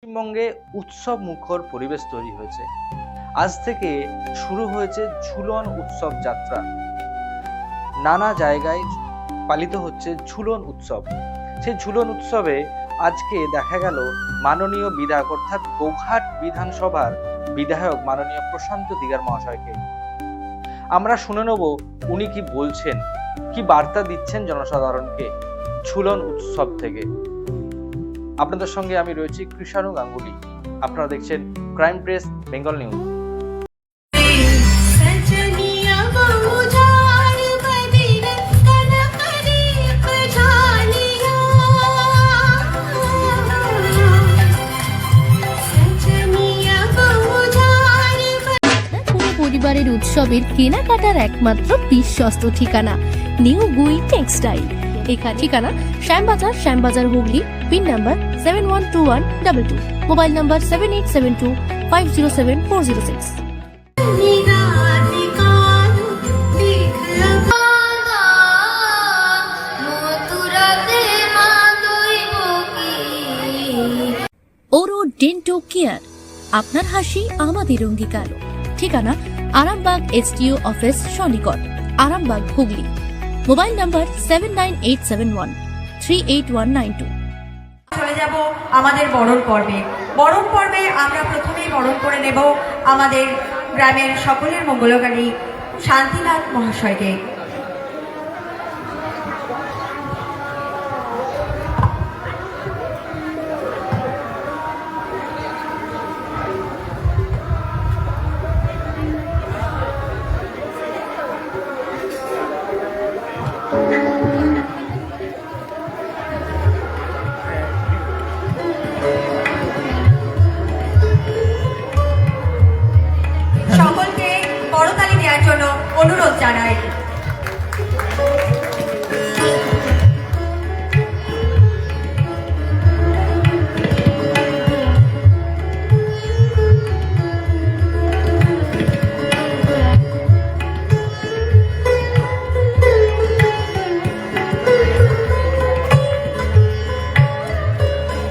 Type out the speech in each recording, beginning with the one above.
পশ্চিমবঙ্গে উৎসব মুখর পরিবেশ তৈরি হয়েছে। আজ থেকে শুরু হয়েছে ঝুলন উৎসব যাত্রা। নানা জায়গায় পালিত হচ্ছে ঝুলন উৎসব। সেই ঝুলন উৎসবে আজকে দেখা গেল মাননীয় বিধায়ক অর্থাৎ গোঘাট বিধানসভার বিধায়ক মাননীয় প্রশান্ত দিগার মহাশয়কে। আমরা শুনে নেব উনি কি বলছেন, কি বার্তা দিচ্ছেন জনসাধারণকে ঝুলন উৎসব থেকে। আপনাদের সঙ্গে আমি রয়েছি কৃষাণু গাঙ্গুলি। আপনারা দেখছেন ক্রাইম প্রেস বেঙ্গল নিউজ। পরিবারের উৎসবের কেনাকাটার একমাত্র বিশ্বস্ত ঠিকানা নিউ গুই টেক্সটাইল। এখানে ঠিকানা Shyambazar Hooghly, pin number 712122, mobile number 7872507406। Oro Dento Care, আপনার হাসি আমাদের অঙ্গীকার। ঠিকানা আরামবাগ এসডিও অফিস সন্নিকট, আরামবাগ হুগলি। Mobile number 7987138192। চলে যাব আমাদের বরণ পর্বে আমরা প্রথমেই বরণ করে নেব আমাদের গ্রামের সকলের মঙ্গলকারী শান্তিনাথ মহাশয়কে। সকলকে করতালি দেওয়ার জন্য অনুরোধ জানাই।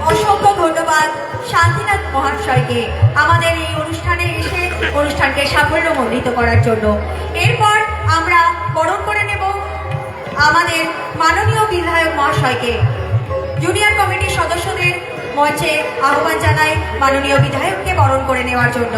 অসংখ্য ধন্যবাদ শান্তিনাথ মহাশয়কে আমাদের এই অনুষ্ঠানে এসে অনুষ্ঠানকে সাফল্যমণ্ডিত করার জন্য। এরপর আমরা বরণ করে নেব আমাদের মাননীয় বিধায়ক মহাশয়কে। জুনিয়র কমিটির সদস্যদের মঞ্চে আহ্বান জানাই মাননীয় বিধায়ককে বরণ করে নেওয়ার জন্য।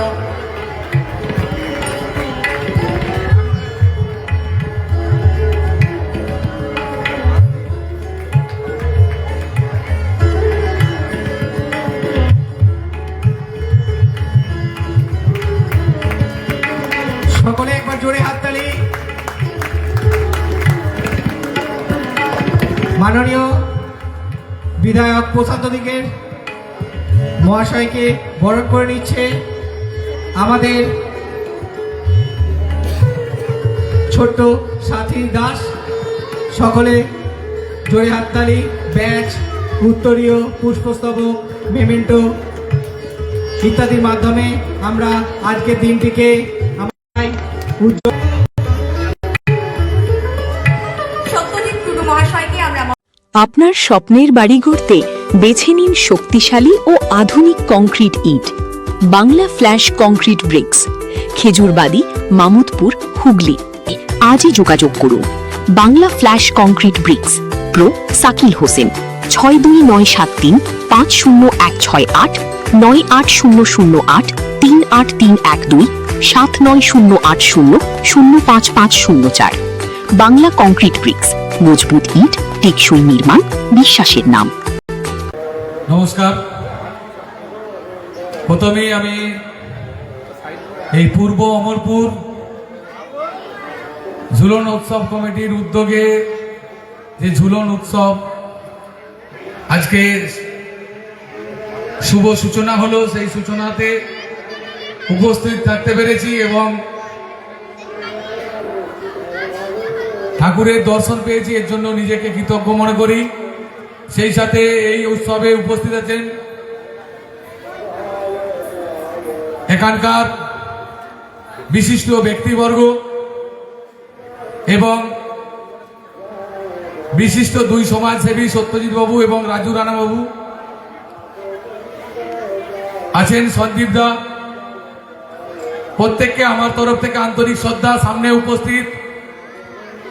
সকলে একবার জোরে হাততালি। মাননীয় বিধায়ক প্রশান্ত দিগের মহাশয়কে বরণ করে নিচ্ছে আমাদের ছোট্ট সাথী দাস। সকলে জোরে হাততালি। ব্যাচ, উত্তরীয়, পুষ্পস্তবক, মেমেন্টো ইত্যাদির মাধ্যমে আমরা আজকের দিনটিকে আপনার স্বপ্নের বাড়ি গড়তে বেছে নিন শক্তিশালী ও আধুনিক কংক্রিট ইট। Bangla flash concrete bricks, Khejurbari, Mamudpur, Hooghly. আজই যোগাযোগ করুন। Bangla flash concrete bricks, pro Sakil Hossain. 6297350168, 98008 38312, 7908005504। Bangla concrete bricks, মজবুত ইট, টেকসই নির্মাণ, বিশ্বাসের নাম। নমস্কার। প্রথমেই আমি এই পূর্ব অমরপুর ঝুলন উৎসব কমিটির উদ্যোগে যে ঝুলন উৎসব আজকে শুভ সূচনা হলো, সেই সূচনাতে উপস্থিত থাকতে পেরেছি এবং ঠাকুরের দর্শন পেয়েছি, এর জন্য নিজেকে কৃতজ্ঞ মনে করি। সেই সাথে এই উৎসবে উপস্থিত আছেন এখানকার বিশিষ্ট ব্যক্তিবর্গ এবং বিশিষ্ট দুই সমাজসেবী সত্যজিৎ বাবু এবং রাজু রানা বাবু। আছেন সন্দীপ দা, প্রত্যেককে আমার তরফ থেকে আন্তরিক শ্রদ্ধা। সামনে উপস্থিত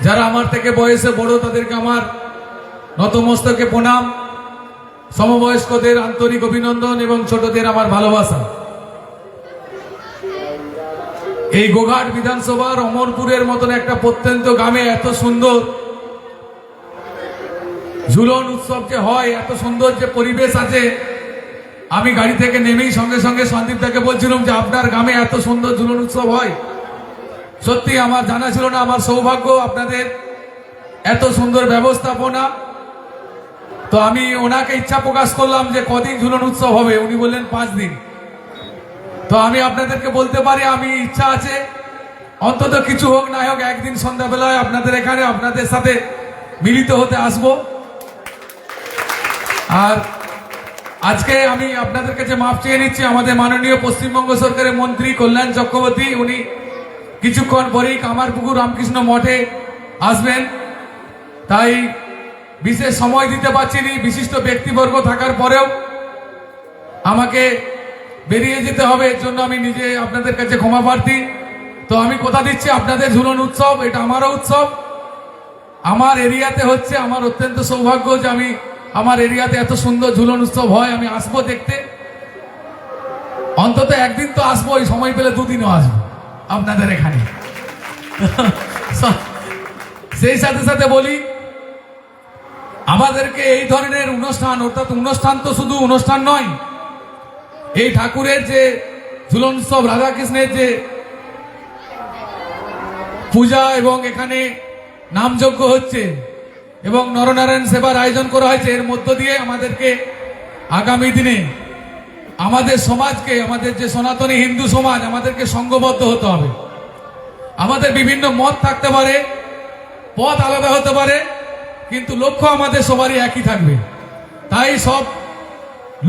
যারা আমার থেকে বয়সে বড় তাদেরকে আমার নতমস্তকে প্রণাম, সমবয়স্কদের আন্তরিক অভিনন্দন এবং ছোটদের আমার ভালোবাসা। এই গোঘাট বিধানসভার অমরপুরের মতন একটা প্রত্যন্ত গ্রামে এত সুন্দর ঝুলন উৎসব যে হয়, এত সুন্দর যে পরিবেশ আছে, আমি গাড়ি থেকে নেমেই সঙ্গে সঙ্গে সন্দীপ দাকে বলছিলাম যে আপনার গ্রামে এত সুন্দর ঝুলন উৎসব হয়। সত্যি আমার জানা ছিল না, আমার সৌভাগ্য আপনাদের এত সুন্দর ব্যবস্থাপনা। তো আমি ওনাকে ইচ্ছা প্রকাশ করলাম যে কদিন ঝুলন উৎসব হবে, উনি বললেন 5 দিন। তো আমি আপনাদেরকে বলতে পারি আমি ইচ্ছা আছে অন্তত কিছু হোক না হোক একদিন সন্ধ্যাবেলায় আপনাদের এখানে আপনাদের সাথে মিলিত হতে আসব। আর আজকে আমি আপনাদের কাছে মাপ চেয়ে নিচ্ছি, আমাদের মাননীয় পশ্চিমবঙ্গ সরকারের মন্ত্রী কল্যাণ চক্রবর্তী উনি কিছুক্ষণ পরেই কামারপুকুর রামকৃষ্ণ মঠে আসবেন, তাই বিশেষ সময় দিতে পারছিনি। বিশিষ্ট ব্যক্তিবর্গ থাকার পরেও আমাকে বেরিয়ে যেতে হবে, এর জন্য আমি নিজে আপনাদের কাছে ক্ষমা প্রার্থী। তো আমি কথা দিচ্ছি আপনাদের ঝুলন উৎসব এটা আমারও উৎসব, আমার এরিয়াতে হচ্ছে। আমার অত্যন্ত সৌভাগ্য যে আমি আমার এরিয়াতে এত সুন্দর ঝুলন উৎসব হয়, আমি আসবো দেখতে। অন্তত একদিন তো আসবো, এই সময় পেলে 2 দিনও আসবো আপনাদের এখানে। সেই সাথে সাথে বলি আমাদেরকে এই ধরনের অনুষ্ঠান, অর্থাৎ অনুষ্ঠান তো শুধু অনুষ্ঠান নয়, এই ঠাকুরের যে ঝুলন উৎসব, রাধাকৃষ্ণের যে পূজা এবং এখানে নামযজ্ঞ হচ্ছে এবং নরনারায়ণ সেবার আয়োজন করা হয়েছে, এর মধ্য দিয়ে আমাদেরকে আগামী দিনে আমাদের সমাজকে, আমাদের যে সনাতনী হিন্দু সমাজ, আমাদেরকে সংঘবদ্ধ হতে হবে। আমাদের বিভিন্ন মত থাকতে পারে, পথ আলাদা হতে পারে, কিন্তু লক্ষ্য আমাদের সবারই একই থাকবে। তাই সব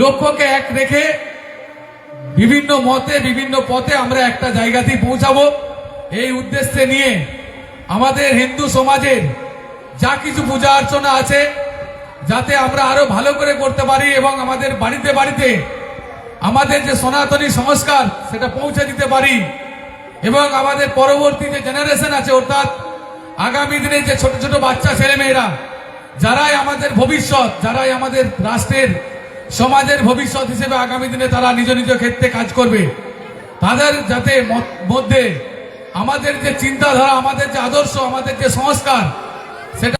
লক্ষ্যকে এক রেখে বিভিন্ন মতে বিভিন্ন পথে আমরা একটা জায়গাতেই পৌঁছাবো। এই উদ্দেশ্যে নিয়ে আমাদের হিন্দু সমাজের যা কিছু পূজা অর্চনা আছে যাতে আমরা আরো ভালো করে করতে পারি এবং আমাদের বাড়িতে বাড়িতে আমাদের যে সনাতনী সংস্কার সেটা পৌঁছে দিতে পারি এবং আমাদের পরবর্তী যে জেনারেশন আছে, অর্থাৎ আগামী দিনে যে ছোট ছোট বাচ্চা ছেলেমেয়েরা যারাই আমাদের ভবিষ্যৎ, যারাই আমাদের রাষ্ট্রের সমাজের ভবিষ্যৎ হিসেবে আগামী দিনে তারা নিজ নিজ ক্ষেত্রে কাজ করবে, তাদের যাতে মধ্যে আমাদের যে চিন্তাধারা, আমাদের যে আদর্শ, আমাদের যে সংস্কার সেটা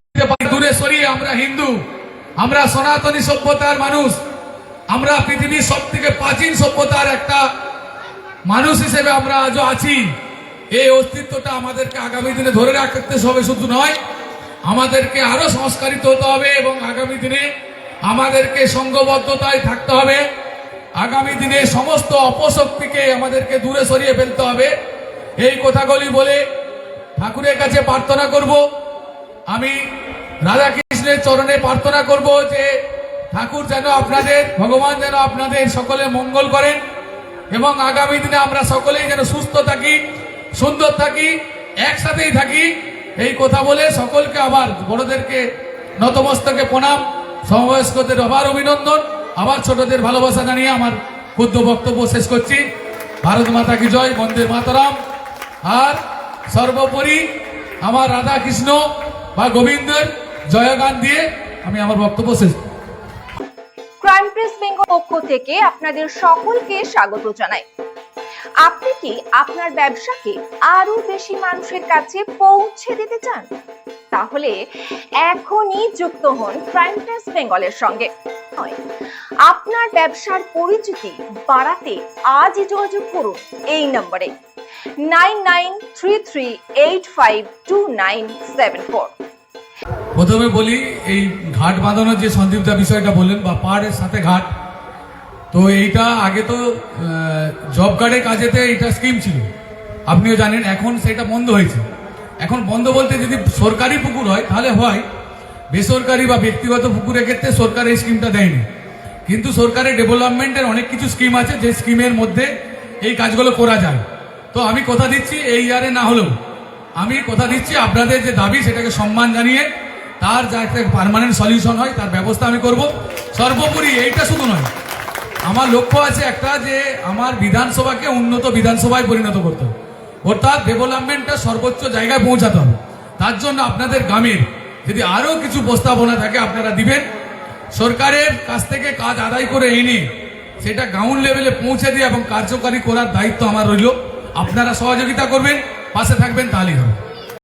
দূরে সরিয়ে আমরা হিন্দু, আমরা সনাতনী সভ্যতার মানুষ, আমরা পৃথিবীর সব থেকে প্রাচীন সভ্যতার একটা মানুষ হিসেবে আমরা আজও আছি। এই অস্তিত্বটা আমাদেরকে আগামী দিনে ধরে রাখতে হবে, শুধু নয় আমাদেরকে আরো সংস্কারিত হতে হবে এবং আগামী দিনে আমাদেরকে সংঘবদ্ধতায় থাকতে হবে। আগামী দিনে সমস্ত অপশক্তিকে আমাদেরকে দূরে সরিয়ে ফেলতে হবে। এই কথাগুলি বলে ঠাকুরের কাছে প্রার্থনা করব, আমি রাধাকৃষ্ণের চরণে প্রার্থনা করব যে ঠাকুর যেন আপনাদের, ভগবান যেন আপনাদের সকলে মঙ্গল করেন এবং আগামী দিনে আমরা সকলেই যেন সুস্থ থাকি, সুন্দর থাকি, একসাথেই থাকি। এই কথা বলে সকলকে আবার বড়দেরকে নতমস্তকে প্রণাম, সমবয়স্কদের আবার অভিনন্দন, আবার ছোটদের ভালোবাসা জানিয়ে আমার ক্ষুদ্র বক্তব্য শেষ করছি। ভারত মাতা কি জয়, বন্দে মাতরম। আর সর্বোপরি আমার রাধা কৃষ্ণ বা গোবিন্দের জয়গান দিয়ে আমি আমার বক্তব্য শেষ। ক্রাইম প্রেস বেঙ্গল পক্ষ থেকে আপনাদের সকলকে স্বাগত জানাই। আপনি কি আপনার ব্যবসাকে আরো বেশি মানুষের কাছে পৌঁছে দিতে চান? তাহলে এখনই যুক্ত হন ক্রাইম প্রেস বেঙ্গলের সঙ্গে। আপনার ব্যবসার পরিচিতি বাড়াতে আজই যোগাযোগ করুন এই নম্বরে 9933852974। প্রথমে বলি, এই ঘাট বাঁধানোর যে সন্দীপদা বিষয়টা বললেন বা পাহাড়ের সাথে ঘাট, তো এইটা আগে তো জব কার্ডের কাজেতে এটা স্কিম ছিল, আপনিও জানেন। এখন সেটা বন্ধ হয়েছে। এখন বন্ধ বলতে যদি সরকারি পুকুর হয় তাহলে হয়, বেসরকারি বা ব্যক্তিগত পুকুরের ক্ষেত্রে সরকার এই স্কিমটা দেয়নি। কিন্তু সরকারের ডেভেলপমেন্টের অনেক কিছু স্কিম আছে যে স্কিমের মধ্যে এই কাজগুলো করা যায়। তো আমি কথা দিচ্ছি এই ইয়ারে না হলেও আমি কথা দিচ্ছি আপনাদের যে দাবি সেটাকে সম্মান জানিয়ে তার যাতে পার্মানেন্ট সলিউশন হয় তার ব্যবস্থা আমি করব। সর্বোপরি এইটা শুধু নয়, আমার লক্ষ্য আছে একটা, যে আমার বিধানসভাকে উন্নত বিধানসভায় পরিণত করতে হবে, অর্থাৎ ডেভেলপমেন্টটা সর্বোচ্চ জায়গায় পৌঁছাতে হবে। তার জন্য আপনাদের গ্রামের যদি আরো কিছু প্রস্তাবনা থাকে আপনারা দিবেন, সরকারের কাছ থেকে কাজ আদায় করে এনে সেটা গ্রাউন্ড লেভেলে পৌঁছে দিয়ে এবং কার্যকারী করার দায়িত্ব আমার রইল। আপনারা সহযোগিতা করবেন, পাশে থাকবেন, তাহলেই হবে।